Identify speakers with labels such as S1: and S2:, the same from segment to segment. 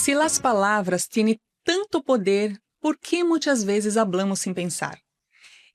S1: Se as palavras têm tanto poder, ¿por qué muchas veces hablamos sin pensar?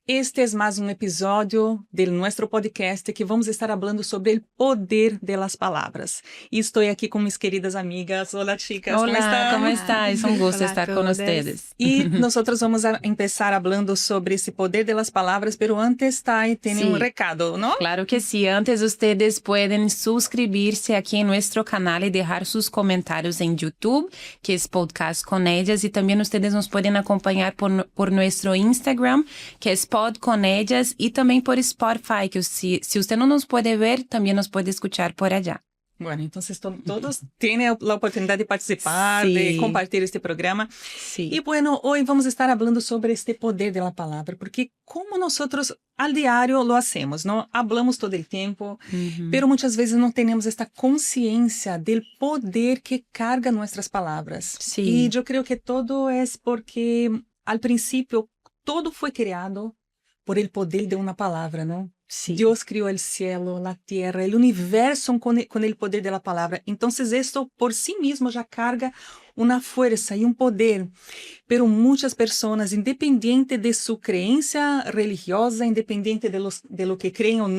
S1: Este es más un episodio de nuestro podcast que vamos estar hablando sobre el poder de las palabras. Y estoy aquí con mis queridas amigas. Hola, chicas, ¿cómo están?
S2: ¿Cómo están? Es un gusto
S3: Hola
S2: estar
S3: a
S2: con
S3: todas.
S2: ustedes.
S1: Y nosotros vamos a empezar hablando sobre ese poder de las palabras, pero antes, Tai tiene
S2: Sí.
S1: un recado, ¿no?
S2: Claro que sí. Antes ustedes pueden suscribirse aquí en nuestro canal y dejar sus comentarios en YouTube, que es Podcast con Ellas. Y también ustedes nos pueden acompañar por nuestro Instagram, que es Pod con Ellas, y también por Spotify, que si usted no nos puede ver, también nos puede escuchar por allá.
S1: Bueno, entonces todos tienen la oportunidad de participar,
S2: Sí.
S1: de compartir este programa.
S2: Sí.
S1: Y bueno, hoy vamos a estar hablando sobre este poder de la palabra, porque como nosotros al diario lo hacemos, ¿no? Hablamos todo el tiempo, pero muchas veces no tenemos esta conciencia del poder que carga nuestras palabras.
S2: Sí.
S1: Y yo creo que todo es porque al principio todo fue creado por el poder de una palabra, ¿no?
S2: Sí.
S1: Dios crió el cielo, la tierra, el universo con el poder de la palabra. Entonces esto por sí mismo ya carga una fuerza y un poder. Pero muchas personas, independiente de su creencia religiosa, independiente de lo que creen o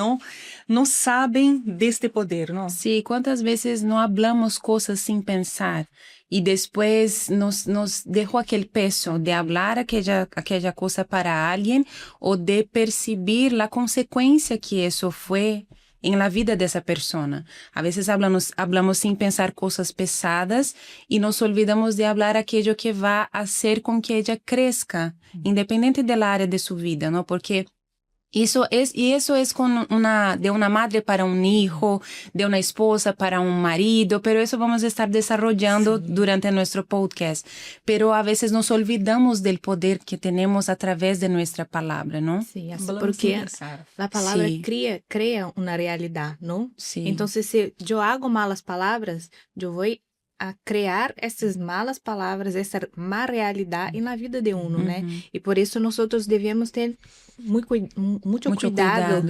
S1: no saben de este poder, ¿no?
S2: Sí, ¿cuántas veces no hablamos cosas sin pensar? Y después nos dejó aquel peso de hablar aquella cosa para alguien o de percibir la consecuencia que eso fue en la vida de esa persona. A veces hablamos sin pensar cosas pesadas y nos olvidamos de hablar aquello que va a hacer con que ella crezca, independiente del área de su vida, ¿no? Porque eso es de una madre para un hijo, de una esposa para un marido, pero eso vamos a estar desarrollando durante nuestro podcast. Pero a veces nos olvidamos del poder que tenemos a través de nuestra palabra, ¿no?
S3: Sí, así
S1: Hablamos sin
S3: porque
S1: pensar.
S3: la palabra
S2: Sí.
S3: crea una realidad, ¿no?
S2: Sí.
S3: Entonces, si yo hago malas palabras, yo voy a crear essas malas palavras, essa má realidade na vida de uno, né? E por isso nós devemos ter muito cuidado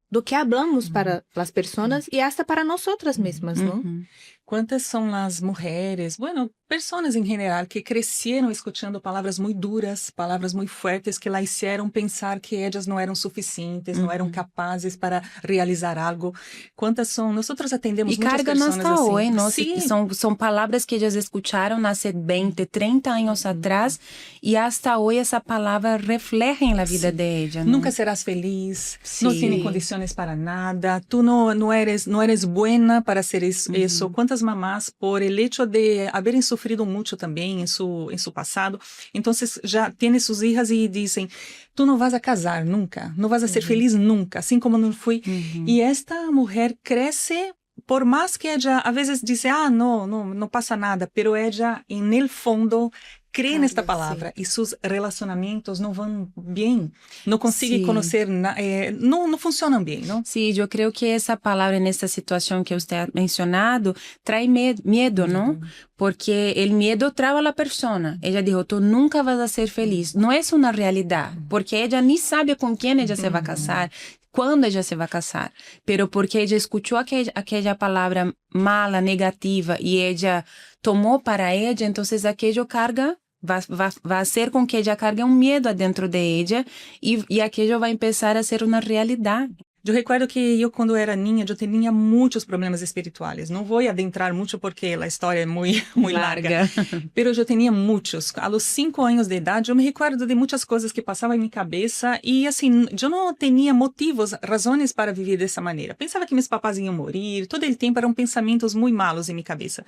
S3: do que hablamos para as pessoas e hasta para nós mesmas, não?
S1: ¿Cuántas son las mujeres, bueno, personas en general que crecieron escuchando palabras muy duras, palabras muy fuertes que la hicieron pensar que ellas no eran suficientes, no eran capaces para realizar algo? ¿Cuántas son? Nosotros atendemos
S2: Y
S1: muchas
S2: cargan
S1: personas
S2: hasta
S1: así.
S2: hoy, ¿no?
S1: Sí.
S2: Son palabras que ellas escucharon hace 20, 30 años atrás y hasta hoy esa palabra refleja en la vida de ella, ¿no?
S1: Nunca serás feliz,
S2: Sí.
S1: no tienes condiciones para nada, tú no eres buena para hacer eso. ¿Cuántas mamás, por el hecho de haberem sufrido mucho también en su pasado, entonces ya tienen sus hijas y dicen, tú no vas a casar nunca, no vas a ser feliz nunca, así como no fui. Y esta mujer crece, por más que ella a veces dice, no pasa nada, pero ella en el fondo cree en esta palabra y sus relacionamientos no van bien, no consigue
S2: Sí.
S1: conocer, no funcionan bien, ¿no?
S2: Sí, yo creo que esa palabra en esta situación que usted ha mencionado trae miedo, ¿no? Porque el miedo traba a la persona. Ella dijo, tú nunca vas a ser feliz. No es una realidad, porque ella ni sabe con quién ella se va a casar, cuándo ella se va a casar. Pero porque ella escuchó aquella palabra mala, negativa, y ella tomó para ella, entonces aquello carga. Va a hacer con que ella cargue un miedo adentro de ella y aquello va a empezar a ser una realidad.
S1: Yo recuerdo que yo cuando era niña, yo tenía muchos problemas espirituales. No voy a adentrar mucho porque la historia es muy larga. Pero yo tenía muchos. A los 5 años de edad, yo me recuerdo de muchas cosas que pasaban en mi cabeza y así, yo no tenía motivos, razones para vivir de esa manera. Pensaba que mis papás iban a morir. Todo el tiempo eran pensamientos muy malos en mi cabeza.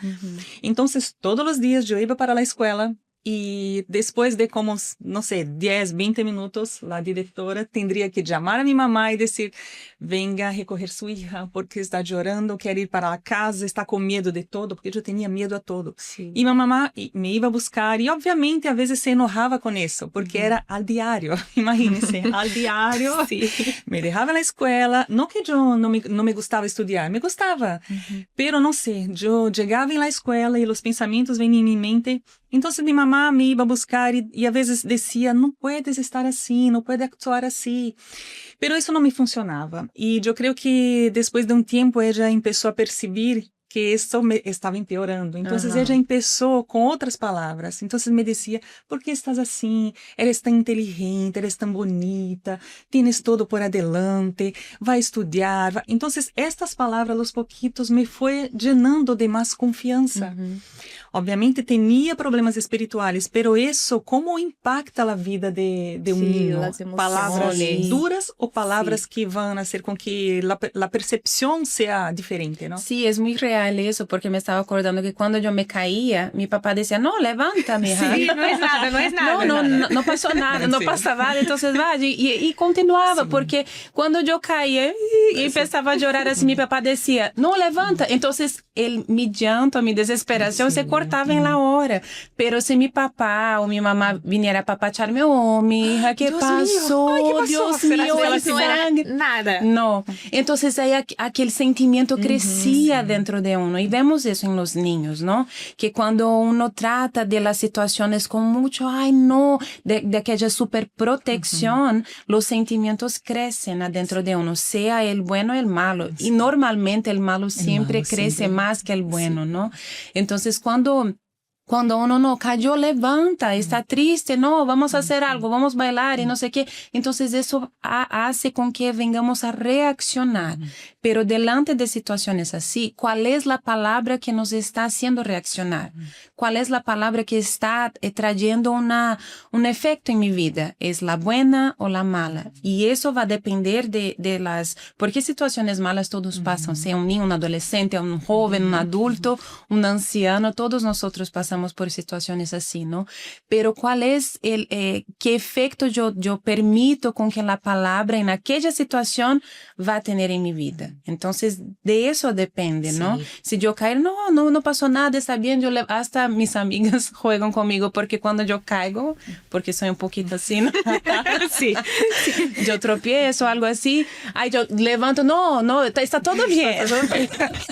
S1: Entonces, todos los días yo iba para la escuela. Y después de como, no sé, 10, 20 minutos, la directora tendría que llamar a mi mamá y decir, venga a recoger su hija porque está llorando, quiere ir para la casa, está con miedo de todo, porque yo tenía miedo a todo.
S2: Sí.
S1: Y mi mamá me iba a buscar y obviamente a veces se enojaba con eso, porque era al diario, imagínense, al diario.
S2: Sí.
S1: Me dejaba en la escuela, no que yo no me gustaba estudiar, me gustaba, pero no sé, yo llegaba en la escuela y los pensamientos venían en mi mente. Entonces mi mamá me iba a buscar y a veces decía, no puedes estar así, no puedes actuar así. Pero eso no me funcionaba. Y yo creo que después de un tiempo ella empezó a percibir que isso me estava empeorando. Então, ella empezó com outras palavras. Então, me dizia, ¿por que estás assim? Eres tão inteligente, eres tão bonita, tienes todo por adelante, vai estudar. Então, estas palavras, aos pouquitos, me foi llenando de mais confiança. Obviamente tinha problemas espirituais, pero isso como impacta a vida de um niño? Palavras duras ou palavras que vão fazer com que a percepção seja diferente, não?
S2: Sí, es muy real eso, porque me estaba acordando que cuando yo me caía, mi papá decía, no, levántame.
S3: Sí, no es nada, no es nada.
S2: No pasó nada, no pasa nada, entonces vaya. Y continuaba, porque cuando yo caía y empezaba a llorar así, mi papá decía, no, levanta. Entonces, mi llanto, mi desesperación se cortaba en la hora. Pero si mi papá o mi mamá viniera a papacharme, oh, mi hija, ¿qué pasó?
S3: Ay, ¿qué pasó?
S2: Dios mío, el sangue.
S3: Nada.
S2: No. Entonces, ahí aquel sentimiento crecía dentro de uno. Y vemos eso en los niños, ¿no? Que cuando uno trata de las situaciones con mucho, ay, no, de aquella superprotección, los sentimientos crecen adentro de uno, sea el bueno o el malo. Y normalmente el malo siempre crece más que el bueno, ¿no? Entonces, cuando uno no cayó, levanta, está triste, no, vamos a hacer algo, vamos a bailar y no sé qué. Entonces eso hace con que vengamos a reaccionar. Pero delante de situaciones así, ¿cuál es la palabra que nos está haciendo reaccionar? ¿Cuál es la palabra que está trayendo un efecto en mi vida? ¿Es la buena o la mala? Y eso va a depender de las... Porque situaciones malas todos pasan, sea un niño, un adolescente, un joven, un adulto, un anciano, todos nosotros pasamos por situaciones así, ¿no? Pero ¿cuál es qué efecto yo permito con que la palabra en aquella situación va a tener en mi vida? Entonces, de eso depende, ¿no? Si yo caigo, no pasó nada, está bien, hasta mis amigas juegan conmigo porque cuando yo caigo, porque soy un poquito así, ¿no? Sí. Yo tropiezo, algo así, ay, yo levanto, no, está todo bien.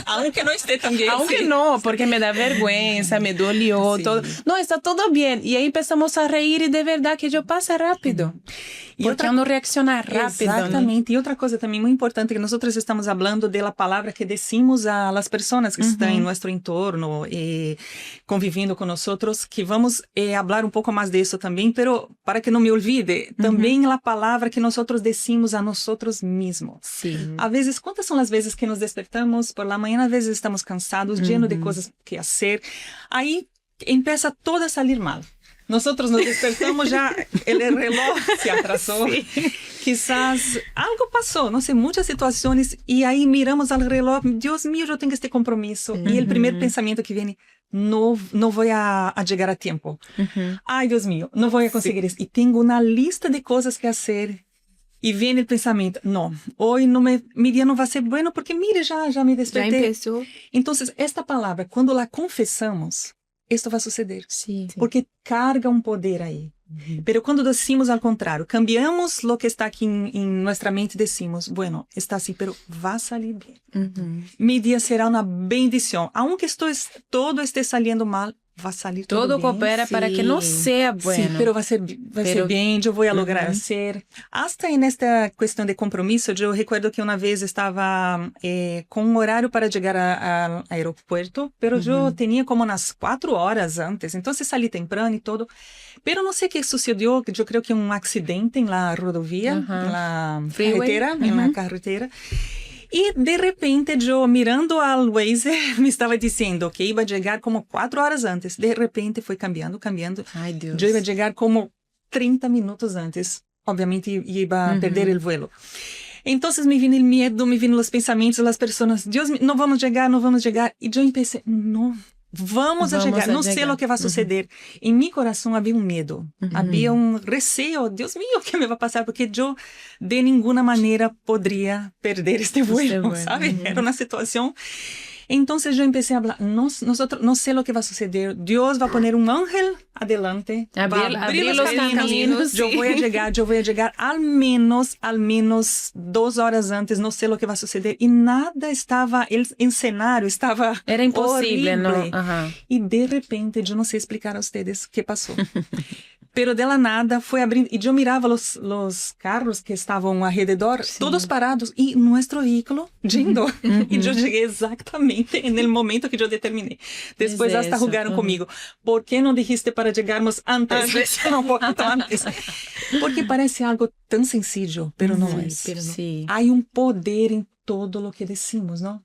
S1: Aunque no esté tan bien.
S2: Aunque no, porque me da vergüenza, me dolió, todo. No, está todo bien. Y ahí empezamos a reír y de verdad que yo pasa rápido. Porque uno reacciona rápido.
S1: Exatamente. E outra coisa também muito importante que nós estamos falando da palavra que decimos a las pessoas que estão em nosso entorno convivendo com nós, que vamos falar um pouco mais disso também, pero para que não me olvide, também a palavra que nós decimos a nós mesmos.
S2: Sim.
S1: Às vezes, quantas são as vezes que nos despertamos por la manhã, às vezes estamos cansados, llenos de coisas que fazer, aí empieza todo a salir mal. Nosotros nos despertamos ya, el reloj se atrasó, quizás algo pasó, no sé, muchas situaciones, y ahí miramos al reloj, Dios mío, yo tengo este compromiso, y el primer pensamiento que viene, no voy a llegar a tiempo, ay Dios mío, no voy a conseguir eso, y tengo una lista de cosas que hacer, y viene el pensamiento, no, hoy mi día no va a ser bueno, porque mire, ya me desperté.
S3: Ya empezó.
S1: Entonces, esta palabra, cuando la confesamos, esto va a suceder,
S2: sí.
S1: Porque carga un poder ahí. Pero cuando decimos al contrario, cambiamos lo que está aquí en nuestra mente, decimos, bueno, está así, pero va a salir bien. Mi día será una bendición. Aunque todo esté saliendo mal, va a salir todo bien.
S2: Coopera para que no sea bueno.
S1: Sí, pero va a ser bien, yo voy a lograr hacer. Hasta en esta cuestión de compromiso, yo recuerdo que una vez estaba con un horario para llegar al aeropuerto, pero yo tenía como unas 4 horas antes, entonces salí temprano y todo. Pero no sé qué sucedió, yo creo que un accidente en la rodovía, en la carretera. E, de repente, eu, mirando al Waze, me estava dizendo que ia chegar como 4 horas antes. De repente, foi cambiando.
S2: Ai, Deus.
S1: Eu ia chegar como 30 minutos antes. Obviamente, ia perder o vuelo. Então, me vino o medo, me vino os pensamentos das pessoas. Deus, não vamos chegar. E eu pensei, não. Vamos a llegar, no sé lo que va a suceder. En mi corazón había un miedo, había un receo, Dios mío, ¿qué me va a pasar? Porque yo de ninguna manera podría perder este vuelo, ¿sabes? Era una situación. Entonces yo empecé a hablar, no sé lo que va a suceder, Dios va a poner un ángel adelante, va a abrir los caminos, yo voy a llegar al menos 2 horas antes, no sé lo que va a suceder. Y nada estaba, el escenario estaba
S2: era imposible,
S1: horrible.
S2: ¿no?
S1: Y de repente, yo no sé explicar a ustedes qué pasó. pero de la nada fue abriendo, y yo miraba los carros que estaban alrededor, todos parados, y nuestro vehículo yendo. Y yo llegué exactamente en el momento que yo determiné. Después hasta jugaron conmigo. ¿Por qué no dijiste para llegarnos antes? Un poquito antes. Porque parece algo tan sencillo, pero no es.
S2: Pero no. Sí.
S1: Hay un poder en todo lo que decimos, ¿no?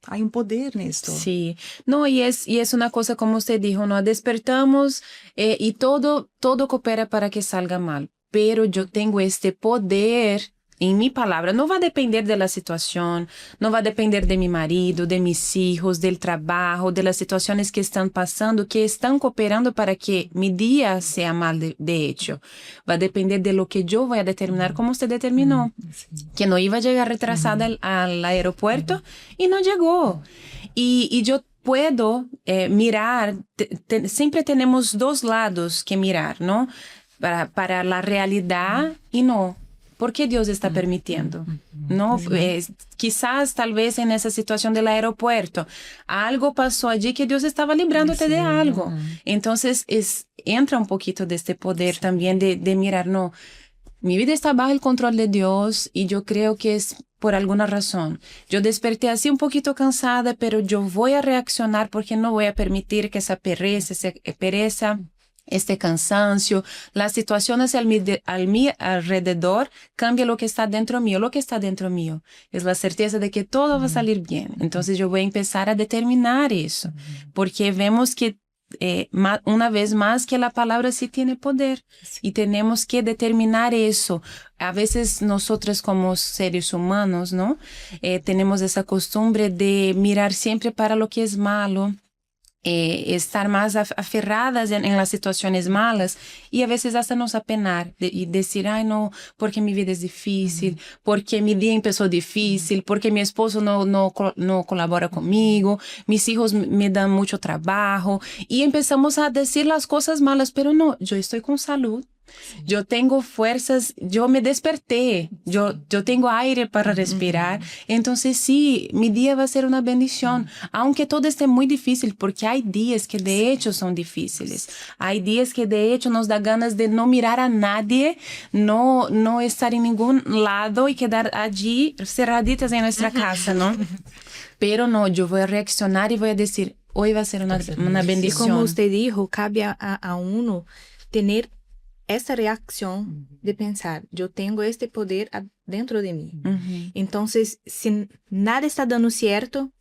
S1: Hay un poder en esto.
S2: Sí, no, y es una cosa como usted dijo, ¿no? Despertamos y todo coopera para que salga mal, pero yo tengo este poder en mi palabra. No va a depender de la situación, no va a depender de mi marido, de mis hijos, del trabajo, de las situaciones que están pasando, que están cooperando para que mi día sea mal de hecho. Va a depender de lo que yo voy a determinar, como usted determinó, que no iba a llegar retrasada al aeropuerto y no llegó. Y yo puedo mirar, siempre tenemos dos lados que mirar, ¿no? Para la realidad y no. ¿Por qué Dios está permitiendo? ¿No? Quizás, tal vez en esa situación del aeropuerto, algo pasó allí que Dios estaba librándote de algo. Entonces, entra un poquito de este poder también de mirar, no, mi vida está bajo el control de Dios y yo creo que es por alguna razón. Yo desperté así un poquito cansada, pero yo voy a reaccionar porque no voy a permitir que esa pereza, este cansancio, las situaciones al mi alrededor cambia lo que está dentro mío. Lo que está dentro mío es la certeza de que todo va a salir bien. Entonces yo voy a empezar a determinar eso, porque vemos que una vez más que la palabra sí tiene poder y tenemos que determinar eso. A veces nosotros como seres humanos, ¿no? Tenemos esa costumbre de mirar siempre para lo que es malo, estar más aferradas en las situaciones malas y a veces hasta nos apenar y decir, ay no, porque mi vida es difícil, porque mi día empezó difícil, porque mi esposo no colabora conmigo, mis hijos me dan mucho trabajo y empezamos a decir las cosas malas, pero no, yo estoy con salud. Yo tengo fuerzas, yo me desperté, yo tengo aire para respirar, entonces sí, mi día va a ser una bendición, aunque todo esté muy difícil, porque hay días que de hecho son difíciles, hay días que de hecho nos da ganas de no mirar a nadie, no estar en ningún lado y quedar allí cerraditas en nuestra casa, ¿no? Pero no, yo voy a reaccionar y voy a decir, hoy va a ser una bendición.
S3: Y como usted dijo, cabe a uno tener essa reacción de pensar, yo tengo este poder dentro de mí. Entonces, si nada está dando cierto,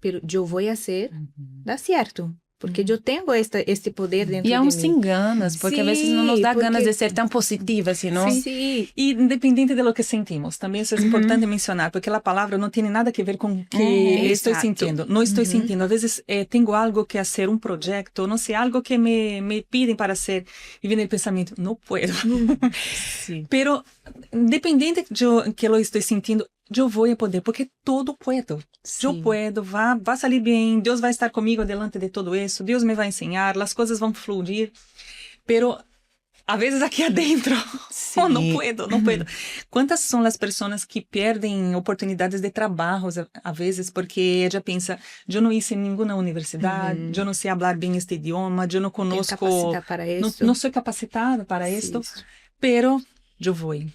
S3: pero yo voy a hacer, da cierto. Porque yo tengo este poder dentro de mí.
S2: Y aún sin ganas, porque a veces no nos da ganas de ser tan positivas, ¿no?
S1: Sí. Y independiente de lo que sentimos, también eso es importante mencionar, porque la palabra no tiene nada que ver con que estoy sintiendo. No estoy sintiendo. A veces tengo algo que hacer, un proyecto, no sé, algo que me piden para hacer, y viene el pensamiento, no puedo. Pero independiente yo que lo estoy sintiendo, yo voy a poder, porque todo puedo. Yo puedo, va a salir bien, Dios va a estar conmigo delante de todo eso, Dios me va a enseñar, las cosas van a fluir, pero a veces aquí adentro, no puedo. ¿Cuántas son las personas que pierden oportunidades de trabajo a veces porque ella piensa, yo no hice ninguna universidad, yo no sé hablar bien este idioma, yo no conozco, no soy capacitada para esto, pero yo voy,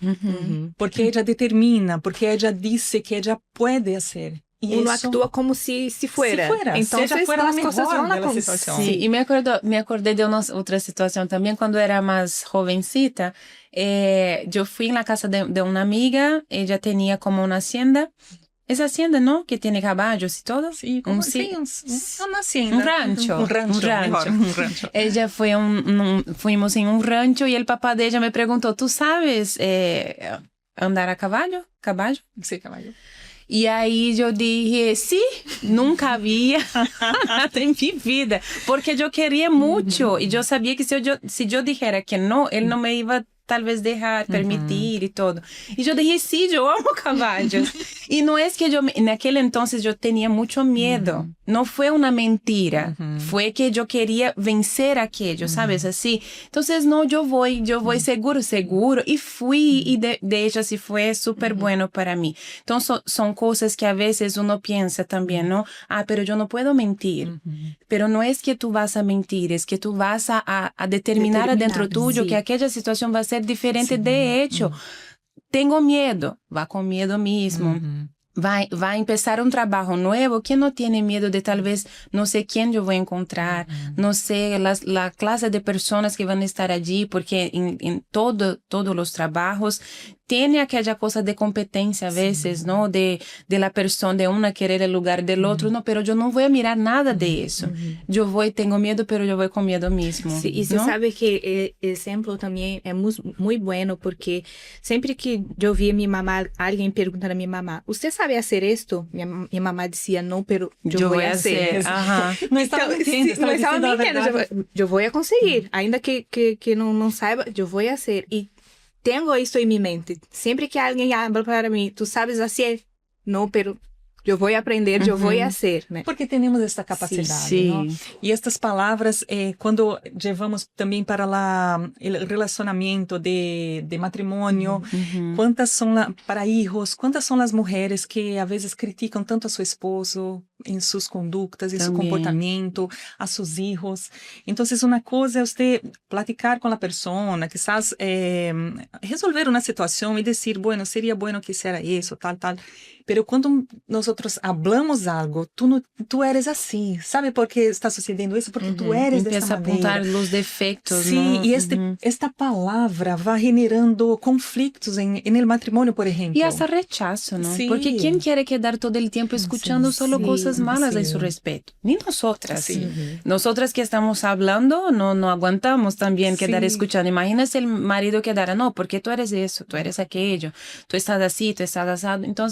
S1: porque ella determina, porque ella dice que ella puede hacer. Y
S3: uno actúa como si fuera. Entonces,
S1: si fuera
S3: las cosas van a
S1: situación.
S2: Sí, y me acordé de otra situación también cuando era más jovencita. Yo fui en la casa de una amiga, ella tenía como una hacienda. Esa hacienda, ¿no? Que tiene caballos y todo.
S1: Sí, una hacienda.
S2: Un rancho.
S1: Un rancho.
S2: Ella fuimos en un rancho y el papá de ella me preguntó, ¿tú sabes andar a caballo? ¿Caballo?
S1: Sí, caballo.
S2: Y ahí yo dije, sí, nunca había en mi vida, porque yo quería mucho y yo sabía que si yo dijera que no, él no me iba a talvez deixar, permitir e todo. E eu dije, sim, eu amo cavalos. E não é que naquele entonces eu tinha muito medo. Não foi uma mentira. Foi que eu queria vencer aquilo, sabes, assim. Então, não, eu vou seguro. E fui, e de hecho, assim, foi super bueno para mim. Então, são coisas que a vezes uno pensa também, não? Pero eu não posso mentir. Pero não é que tu vas a mentir, é que tu vas a determinar adentro tuyo que aquela situação vai ser diferente. De hecho, tenho medo. Vá com medo mesmo. Vai empezar um trabalho novo, que não tem medo de talvez não sei quem eu vou encontrar, não sei a classe de pessoas que vão estar ali, porque em todos os trabalhos tem aquela coisa de competência a vezes, não? De la pessoa, de uma querer o lugar do outro, não, pero eu não vou mirar nada disso. Eu vou, tenho medo, pero eu vou com medo mesmo.
S3: Sí, e você sabe que o exemplo também é muito bueno, porque sempre que eu via minha mamá, alguém perguntando a minha mamá, você sabe fazer isto? Minha mamá dizia, não, pero eu vou fazer.
S1: Não estava mentindo,
S3: não estava mentindo, eu vou conseguir, ainda que não saiba, eu vou fazer. E tenho isso em minha mente. Sempre que alguém habla para mim, tu sabes fazer? Não, pero eu vou aprender, eu vou fazer, né?
S1: Porque temos esta capacidade, não? E estas palavras, quando levamos também para o relacionamento de matrimônio, quantas são para hijos, quantas são as mulheres que às vezes criticam tanto a seu esposo em suas condutas, em seu comportamento, a seus hijos. Então, uma coisa é você platicar com a pessoa, quizás resolver uma situação e dizer, bueno, seria bueno que hiciera isso, tal. Pero quando nós hablamos algo, tu eres assim, sabe por que está sucedendo isso? Porque tu eres dessa maneira.
S2: Empieza a apontar os defeitos,
S1: Sim, e esta palavra vai generando conflitos em el matrimônio, por exemplo.
S2: E hasta rechazo, não?
S1: Sí.
S2: Porque quem quer quedar todo o tempo escuchando solo coisas malas a seu respeito? Ni nosotras. Nosotras que estamos hablando, no aguantamos também quedar escuchando. Imagina se o marido quedara, não, porque tu eres isso, tu eres aquello, tu estás assim, tu estás asado. Então,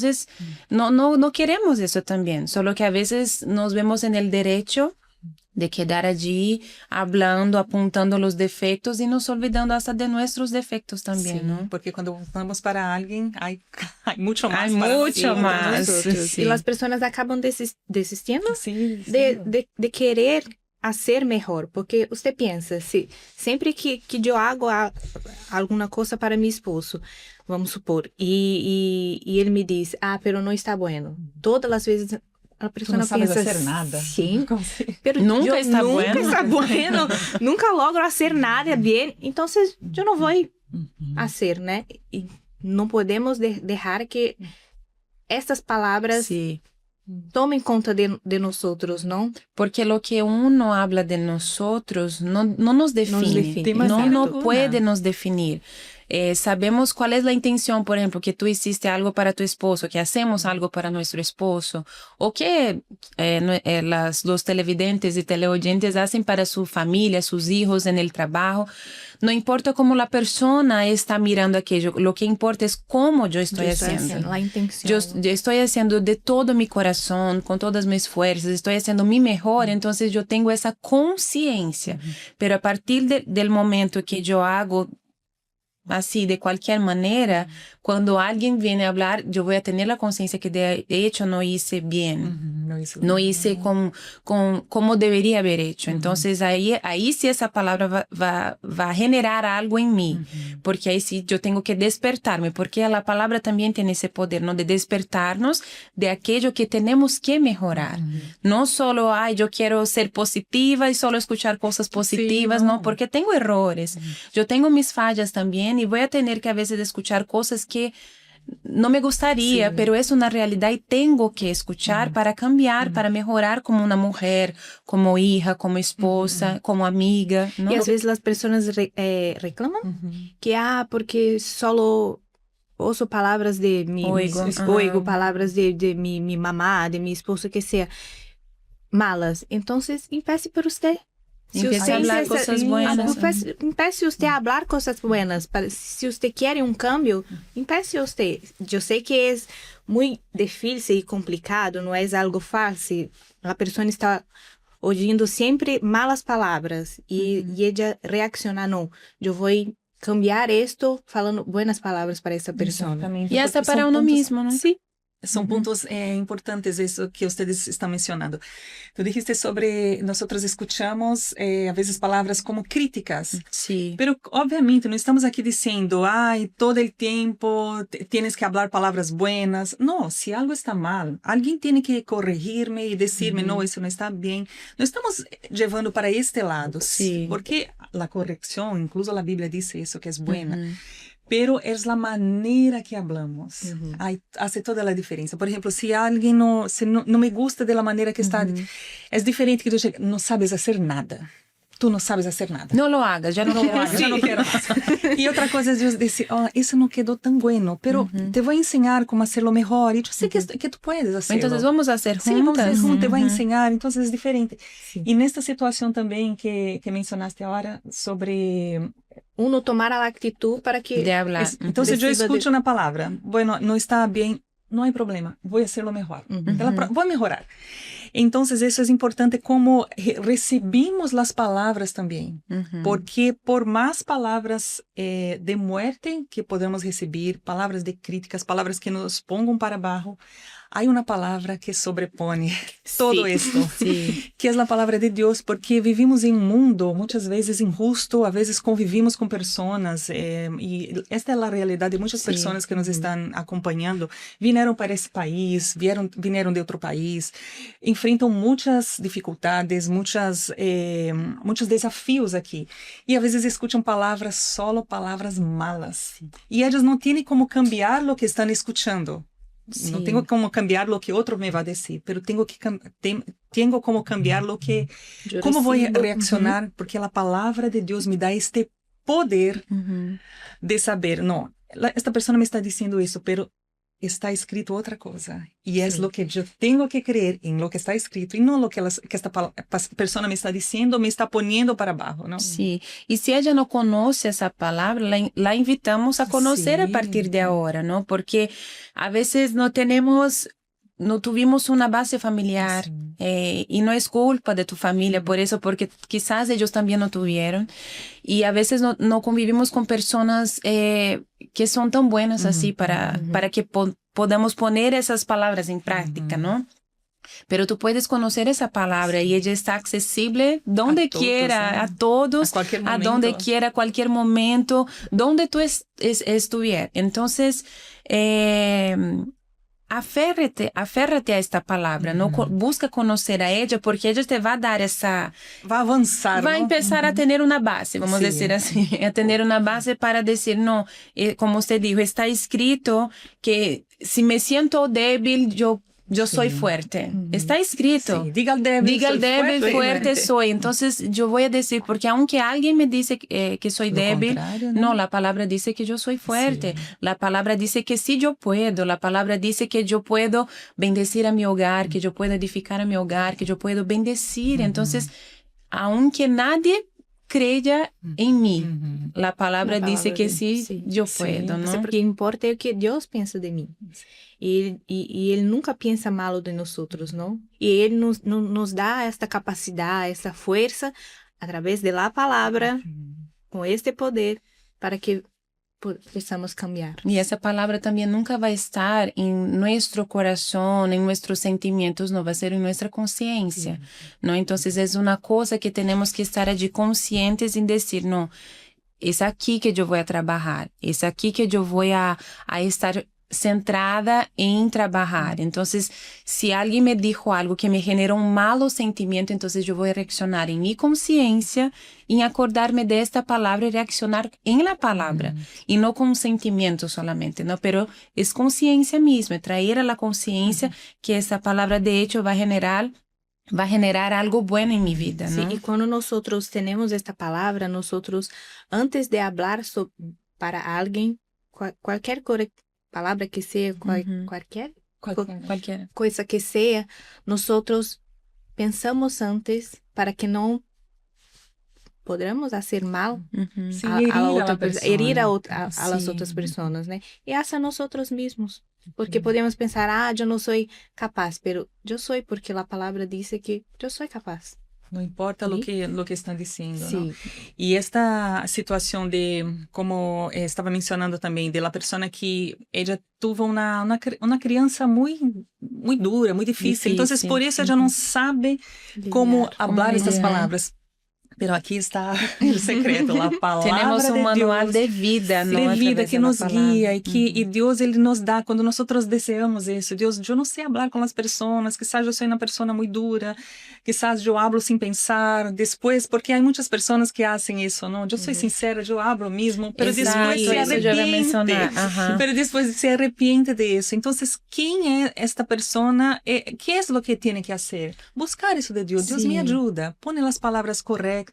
S2: no queremos eso también, solo que a veces nos vemos en el derecho de quedar allí hablando, apuntando los defectos y nos olvidando hasta de nuestros defectos también, ¿no?
S1: Porque cuando vamos para alguien hay mucho más.
S2: Hay mucho más.
S3: Sí. Y las personas acaban desistiendo de querer hacer melhor, porque você pensa, sempre que eu hago alguma coisa para meu esposo, vamos supor, e ele me diz, pero não está bueno. Todas as vezes a pessoa
S1: não
S3: pensa,
S1: fazer nada.
S3: Sim, pero
S2: nunca está
S3: bueno, nunca logro fazer nada bem, então eu não vou fazer, né? E não podemos deixar que estas palavras tomem conta de nosotros, ¿no?
S2: Porque lo que uno habla de nosotros no nos define, no puede nos definir. Sabemos cuál es la intención, por ejemplo, que tú hiciste algo para tu esposo, que hacemos algo para nuestro esposo, o que los televidentes y teleoyentes hacen para su familia, sus hijos en el trabajo. No importa cómo la persona está mirando aquello, lo que importa es cómo yo estoy haciendo.
S3: La intención.
S2: Yo estoy haciendo de todo mi corazón, con todas mis fuerzas, estoy haciendo mi mejor, entonces yo tengo esa conciencia. Pero a partir del momento que yo hago así, de cualquier manera, cuando alguien viene a hablar, yo voy a tener la conciencia que de hecho no hice bien. No hice como debería haber hecho. Entonces, ahí sí esa palabra va a generar algo en mí. Porque ahí sí yo tengo que despertarme. Porque la palabra también tiene ese poder, ¿no? De despertarnos de aquello que tenemos que mejorar. No solo, yo quiero ser positiva y solo escuchar cosas positivas, no, porque tengo errores. Yo tengo mis fallas también y voy a tener que a veces escuchar cosas que no me gustaría, pero es una realidad y tengo que escuchar para cambiar, para mejorar como una mujer, como hija, como esposa, como amiga, ¿no?
S3: Y a veces las personas reclaman que, porque solo ouço palavras de oigo palavras de mi mamá, de mi esposa, que sea malas. Entonces, empiece por usted.
S2: Empiece a hablar cosas buenas.
S3: Empiece usted a hablar cosas buenas. Si usted quiere un cambio, empiece usted. Yo sé que es muy difícil y complicado, no es algo fácil. La persona está oyendo siempre malas palavras y ella reacciona, no, yo voy cambiar esto falando buenas palavras para essa pessoa.
S1: Exatamente.
S2: E hasta para uno mismo, ¿no?
S1: Sí. Son puntos importantes eso que ustedes están mencionando. Tú dijiste sobre, nosotros escuchamos a veces palabras como críticas.
S2: Sí.
S1: Pero obviamente no estamos aquí diciendo, ay, todo el tiempo tienes que hablar palabras buenas. No, si algo está mal, alguien tiene que corregirme y decirme, no, eso no está bien. No estamos llevando para este lado,
S2: Sí.
S1: porque la corrección, incluso la Biblia dice eso, que es buena. Pero es la manera que hablamos. Hace toda la diferencia. Por ejemplo, si alguien no me gusta de la manera que está, es diferente que tú llegas, no sabes hacer nada. Tú no sabes hacer nada.
S2: No lo hagas, ya no quiero más.
S1: Ya no quiero más. Y otra cosa es Dios decir, oh, eso no quedó tan bueno, pero te voy a enseñar cómo hacerlo mejor. Y yo sé que tú puedes hacerlo.
S2: Entonces vamos a hacer juntas.
S1: Sí, vamos a hacer juntas, te voy a enseñar. Entonces es diferente. Sí. Y en esta situación también que mencionaste ahora sobre...
S3: Uno tomar a actitud para que...
S2: De hablar.
S1: Entonces yo escucho una palabra. Bueno, no está bien. No hay problema. Voy a hacerlo mejor. Voy a mejorar. Entonces, eso es importante como recibimos las palabras también, porque por más palabras de muerte que podemos recibir, palabras de críticas, palabras que nos pongan para abajo, hay una palabra que sobrepone todo esto, que es la palabra de Dios, porque vivimos en un mundo muchas veces injusto, a veces convivimos con personas, y esta es la realidad de muchas personas que nos están acompañando. Vinieron para ese país, vinieron de otro país, enfrentam muitas dificuldades, muitos desafios aqui. E às vezes escutam palavras, solo palavras malas. E eles não têm como cambiar o que estão escutando. Não tenho como cambiar o que outro me vai dizer, pero tenho como cambiar o que... Como vou reaccionar? Porque a palavra de Deus me dá este poder de saber, não, esta pessoa me está dizendo isso, pero está escrito outra coisa. E é o que eu tenho que crer em lo que está escrito, e não lo que esta pessoa me está dizendo, me está poniendo para abaixo, não?
S2: Sí. Y si ella no conoce esa palabra, la invitamos a conocer a partir de ahora, ¿no? Porque a veces no tuvimos una base familiar y no es culpa de tu familia por eso, porque quizás ellos también no tuvieron. Y a veces no convivimos con personas que son tan buenas así para que podamos poner esas palabras en práctica, ¿no? Pero tú puedes conocer esa palabra y ella está accesible donde quiera, a todos, a donde quiera, cualquier momento, donde tú estuvieras. Entonces, aférrate a esta palavra, não busca conhecer a ella, porque ella te vai dar essa...
S1: Vai avançar,
S2: vai empezar a ter uma base, vamos dizer assim, a ter uma base para dizer, não, como você dijo, está escrito que se me siento débil, yo soy fuerte. Está escrito.
S1: Sí. Diga al débil,
S2: fuerte soy. Entonces, yo voy a decir, porque aunque alguien me dice que soy débil, no, la palabra dice que yo soy fuerte. Sí. La palabra dice que sí yo puedo. La palabra dice que yo puedo bendecir a mi hogar, que yo puedo edificar a mi hogar, que yo puedo bendecir. Entonces, aunque nadie creia em mim. A palavra diz que sim, eu puedo, não?
S3: Porque importa é o que Deus pensa de mim. E Ele nunca pensa mal de nós outros, não? E Ele nos dá esta capacidade, esta força, através da palavra, com este poder, para que possamos cambiar.
S2: E essa palavra também nunca vai estar em nosso coração, em nossos sentimentos, não vai ser em nossa consciência, não? Então, é uma coisa que temos que estar de conscientes em dizer, não, é aqui que eu vou trabalhar, é aqui que eu vou a estar centrada em trabalhar. Então, se alguém me dijo algo que me generou um malo sentimento, então eu vou reaccionar em minha consciência, em acordar-me desta palavra e reaccionar em la palavra, e não com sentimento solamente, não, pero é consciência mesmo, é trazer a la consciência que essa palavra de hecho vai generar algo bueno en mi vida, ¿no?
S3: Sí, y cuando nosotros tenemos esta palabra, nosotros, antes de hablar para alguien, cualquier palavra que seja, qualquer coisa que seja, nosotros pensamos antes para que não podamos fazer mal a outra pessoa, herir as outras pessoas, né? E hasta nosotros mesmos, porque podemos pensar, eu não sou capaz, pero eu sou porque a palavra diz que eu sou capaz.
S1: Não importa o que estão dizendo,
S3: Sim.
S1: ¿no? E esta situação de, como estava mencionando também, de la persona que ella tuvo uma criança muito dura, muito difícil. Então, por isso ella não sabe como falar estas palavras. Pero aqui está o secreto, a palavra
S2: Tenemos un
S1: de
S2: manual
S1: Deus,
S2: de vida, ¿no?
S1: de vida que nos guia e Deus ele nos dá quando nós desejamos isso. Deus, eu não sei falar com as pessoas, quizás eu sou uma pessoa muito dura, quizás eu hablo sem pensar, depois, porque há muitas pessoas que fazem isso, não? Eu sou sincera, eu hablo mesmo, pero depois se arrepende. Pero depois se arrepende disso. Então, quem é esta pessoa? Que é o que tem que fazer? Buscar isso de Deus. Deus me ajuda, põe as palavras corretas,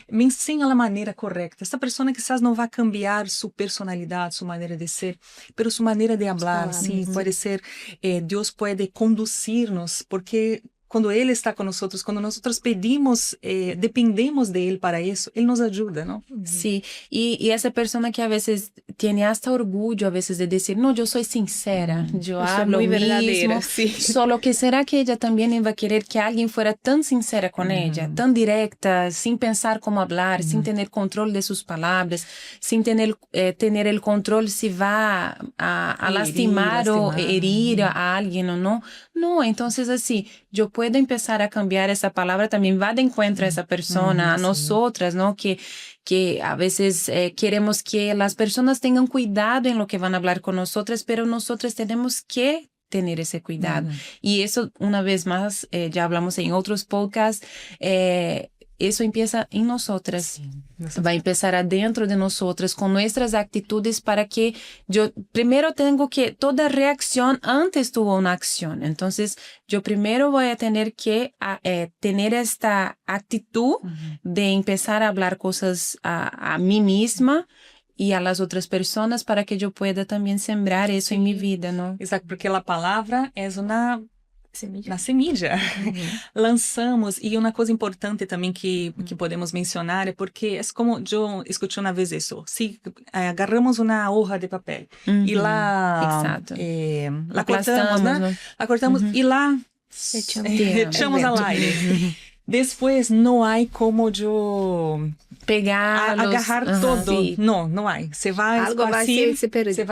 S1: me ensina a maneira correta. Esta pessoa quizás não vai cambiar sua personalidade, sua maneira de ser, mas sua maneira de falar, sim, pode ser, Deus pode conduzir-nos, porque quando Ele está conosco, quando nós pedimos, dependemos de Ele para isso, Ele nos ajuda, não?
S2: Sí, y esa persona que a veces tiene hasta orgullo a veces de decir, no, yo soy sincera, yo hablo
S3: muy
S2: mismo,
S3: verdadera, sí.
S2: solo que será que ella también iba a querer que alguien fuera tan sincera con ella, tan directa, sin pensar cómo hablar, sin tener control de sus palabras, sin tener el control si va a lastimar o herir a alguien o no. No, entonces así, yo puedo empezar a cambiar esa palabra, también va de encuentro a esa persona, a nosotras, ¿no? Que a veces queremos que las personas tengan cuidado en lo que van a hablar con nosotras, pero nosotras tenemos que tener ese cuidado. Y eso, una vez más, ya hablamos en otros podcasts, eso empieza en nosotras. Va a empezar adentro de nosotras con nuestras actitudes para que yo primero tengo que, toda reacción antes tuvo una acción. Entonces, yo primero voy a tener que tener esta actitud de empezar a hablar cosas a mí misma y a las otras personas para que yo pueda también sembrar eso en mi vida, ¿no?
S1: Exacto, porque a palavra é uma na semilla. Lançamos, e uma coisa importante também que podemos mencionar é porque é como eu escutei uma vez isso, se agarramos uma hoja de papel e lá la cortamos, né? La cortamos e lá echamos al aire. Depois não há como eu agarrar todo.
S2: Sí.
S1: Não há. Você vai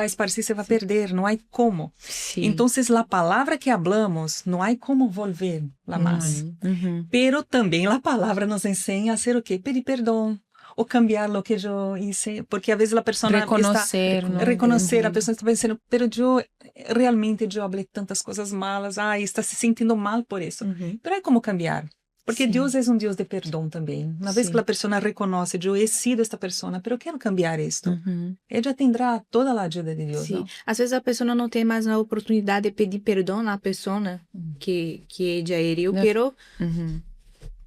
S1: esparcir, você vai perder. Não há como.
S2: Sí.
S1: Então, a palavra que hablamos, não há como volver lá mais. Pero também a palavra nos ensina a ser o quê? Pedir perdão. Ou cambiar o que eu hice, porque às vezes a pessoa reconhecer, a pessoa está pensando, pero eu realmente eu falei tantas coisas malas, está se sentindo mal por isso. Pero é como cambiar. Porque Deus é Deus de perdão também. Uma vez que a pessoa reconhece, eu he sido esta pessoa, mas eu quero cambiar isto. Ela terá toda a ajuda de Deus.
S3: Às vezes a pessoa não tem mais a oportunidade de pedir perdão à pessoa que ela heriu, pero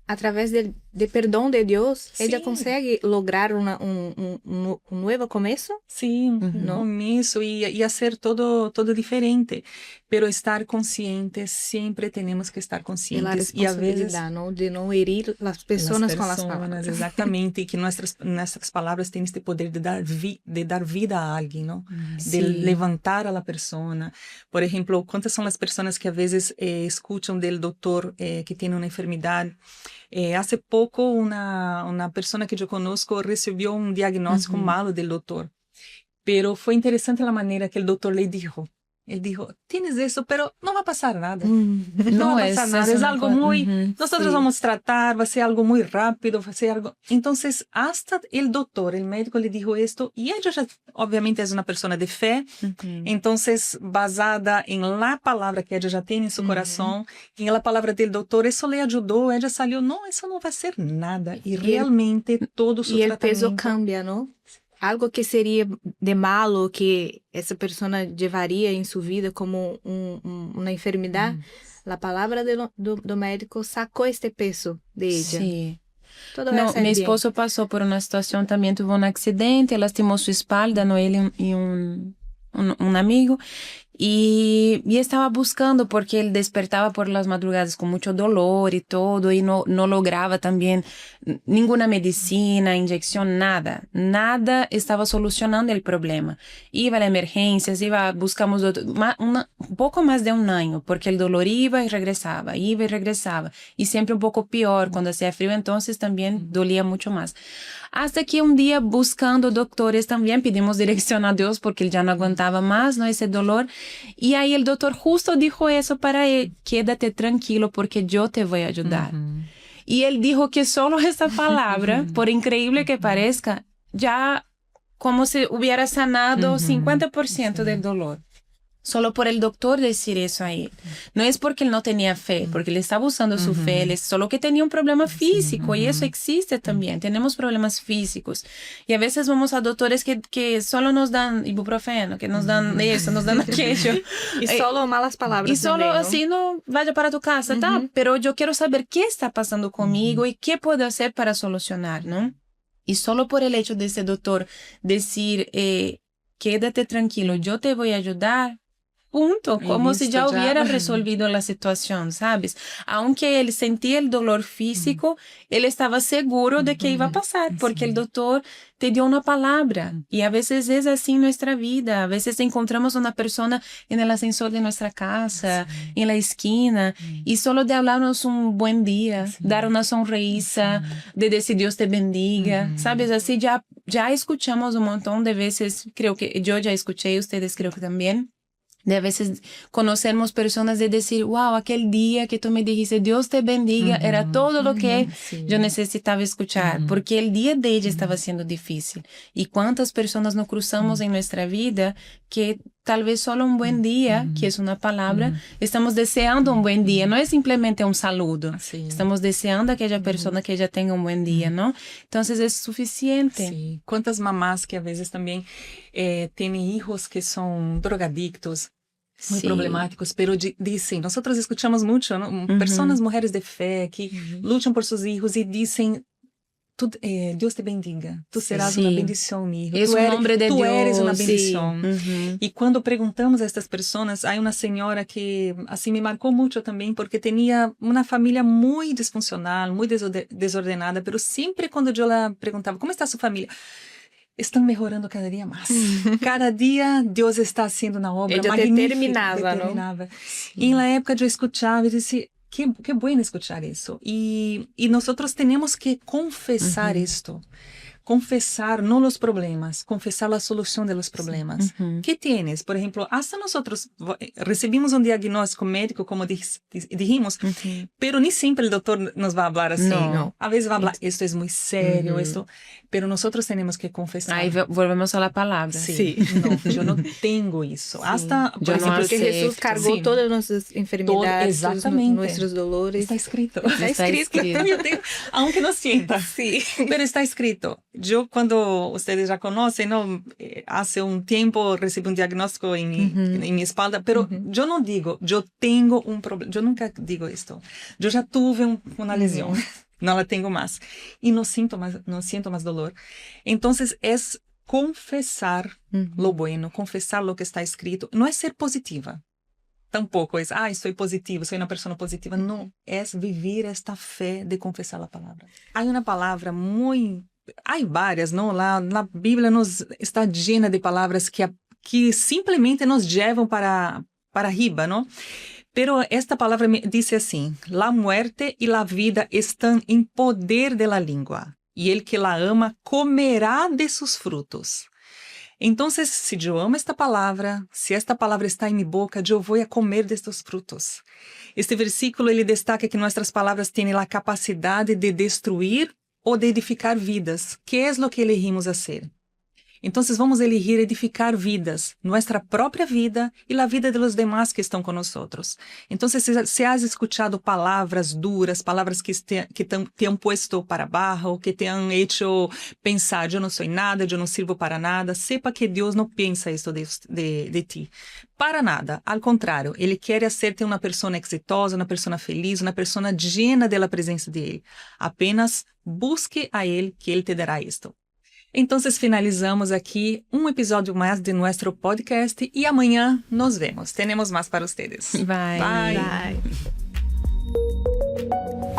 S3: através de perdão de Deus, ela consegue lograr um novo começo?
S1: Sim, um começo e fazer todo diferente. Pero estar conscientes, sempre temos que estar conscientes.
S3: E a vezes de não herir as pessoas com as palavras.
S1: Exatamente, e que nossas palavras têm este poder de dar vida a alguém, não? De levantar a pessoa. Por exemplo, quantas são as pessoas que às vezes escutam do doutor que tem uma enfermidade? Hace pouco uma pessoa que eu conosco recebeu um diagnóstico malo do doutor, pero foi interessante a maneira que o doutor lhe disse. Ele disse, tienes isso, pero não vai passar nada. Não vai passar nada, é algo muito... Nós vamos tratar, vai ser algo muito rápido, vai ser algo... Então, hasta o doutor, o médico, lhe disse isto, e ela já, obviamente, é uma pessoa de fé, então, basada em la palavra que ela já tem em seu coração, em la palavra do doutor, isso lhe ajudou, ela saiu, não, isso não vai ser nada, e realmente todo o seu tratamento...
S3: E o peso cambia, não? Algo que seria de malo, que essa pessoa levaria em sua vida como uma enfermidade, a palavra do médico sacou este peso de ella.
S2: Sí. Mi esposo pasó por una situación, también tuvo un accidente, lastimó su espalda, no él y un amigo, Y estaba buscando porque él despertaba por las madrugadas con mucho dolor y todo, y no lograba también ninguna medicina, inyección, nada estaba solucionando el problema. Iba a las emergencias, buscamos un poco más de un año, porque el dolor iba y regresaba, y siempre un poco peor, cuando hacía frío entonces también dolía mucho más. Hasta que un día, buscando doctores también, pedimos dirección a Dios porque él ya no aguantaba más, ¿no? Ese dolor. Y ahí el doctor justo dijo eso para él: quédate tranquilo porque yo te voy a ayudar. Y él dijo que solo esa palabra, por increíble que parezca, ya como si hubiera sanado 50% del dolor. Solo por el doctor decir eso a él. No es porque él no tenía fe, porque él estaba usando su fe, él solo que tenía un problema físico, y eso existe también. Tenemos problemas físicos. Y a veces vamos a doctores que solo nos dan ibuprofeno, que nos dan eso, nos dan aquello.
S3: Y solo malas palabras.
S2: Y solo
S3: también, ¿no?
S2: así, no, vaya para tu casa, pero yo quiero saber qué está pasando conmigo y qué puedo hacer para solucionar, ¿no? Y solo por el hecho de ese doctor decir, quédate tranquilo, yo te voy a ayudar, punto, como si ya hubiera resolvido la situación, ¿sabes? Aunque él sentía el dolor físico, él estaba seguro de que iba a pasar, porque el doctor te dio una palabra. Y a veces es así en nuestra vida. A veces encontramos una persona en el ascensor de nuestra casa, en la esquina, y solo de hablarnos un buen día, dar una sonrisa, de decir Dios te bendiga, ¿sabes? Así ya escuchamos un montón de veces, creo que yo ya escuché, ustedes creo que también. De a veces conocemos personas de decir, wow, aquel día que tú me dijiste, Dios te bendiga, era todo lo que yo necesitaba escuchar, porque el día de ella estaba siendo difícil. Y cuántas personas nos cruzamos en nuestra vida que tal vez solo un buen día, que es una palabra, estamos deseando un buen día, no es simplemente un saludo. Estamos deseando a aquella persona que ella tenga un buen día, ¿no? Entonces es suficiente.
S1: Sí. ¿Cuántas mamás que a veces también tienen hijos que son drogadictos? Muy problemáticos, pero dicen, nosotros escuchamos mucho, ¿no? Personas, mujeres de fe que luchan por sus hijos y dicen, Dios te bendiga, tú serás una bendición, mi hijo.
S2: Es un hombre de Dios.
S1: Tú eres una bendición. Y cuando preguntamos a estas personas, hay una señora que así me marcó mucho también porque tenía una familia muy disfuncional, muy desordenada, pero siempre cuando yo la preguntaba, ¿cómo está su familia? Están mejorando cada día más. Cada día Dios está haciendo una obra magnífica.
S3: Determinaba, ¿no?
S1: Y en la época yo escuchaba y decía, qué bueno escuchar eso. Y nosotros tenemos que confesar esto. Confesar no los problemas, confesar la solución de los problemas. ¿Qué tienes? Por ejemplo, hasta nosotros recibimos un diagnóstico médico, como dijimos, pero ni siempre el doctor nos va a hablar así.
S2: No.
S1: A veces va a hablar, esto es muy serio, esto, pero nosotros tenemos que confesar.
S2: Ahí volvemos a la palabra.
S1: Sí. No, yo no tengo eso. Hasta, por
S2: Yo no
S1: ejemplo,
S3: Porque Jesús cargó todas nuestras enfermedades, nuestros dolores.
S1: Está escrito.
S2: Está escrito.
S1: Yo tengo, aunque no sienta.
S3: Sí.
S1: Pero está escrito. Yo, cuando ustedes ya conocen, ¿no? Hace un tiempo recibí un diagnóstico en mi espalda, pero yo no digo, yo tengo un problema. Yo nunca digo esto. Yo ya tuve una lesión. No la tengo más. Y no siento más dolor. Entonces, es confesar lo bueno, confesar lo que está escrito. No es ser positiva. Tampoco es, soy positiva, soy una persona positiva. No, es vivir esta fe de confesar la palabra. Hay una palabra hay várias, não? La Bíblia está llena de palavras que simplesmente nos llevam para arriba, não? Pero esta palavra diz assim: la muerte y la vida están en poder de la lengua, y el que la ama comerá de sus frutos. Então, se eu amo esta palavra, se esta palavra está em minha boca, eu vou comer destes frutos. Este versículo ele destaca que nossas palavras têm a capacidade de destruir ou de edificar vidas, que é o que elegimos ser. Então, vamos elegir edificar vidas, nossa própria vida e a vida de los demás que estão conosco. Então, se has escuchado palavras duras, palavras que te han puesto para abaixo, que te han hecho pensar, eu não sou nada, eu não sirvo para nada, sepa que Deus não pensa isso de ti. Para nada, ao contrário, Ele quer hacerte uma pessoa exitosa, uma pessoa feliz, uma pessoa llena da presença de Ele. Apenas busque a Ele, que Ele te dará isto. Entonces finalizamos aqui um episódio mais de nosso podcast e amanhã nos vemos. Temos mais para vocês.
S2: Bye.
S1: Bye.
S3: Bye.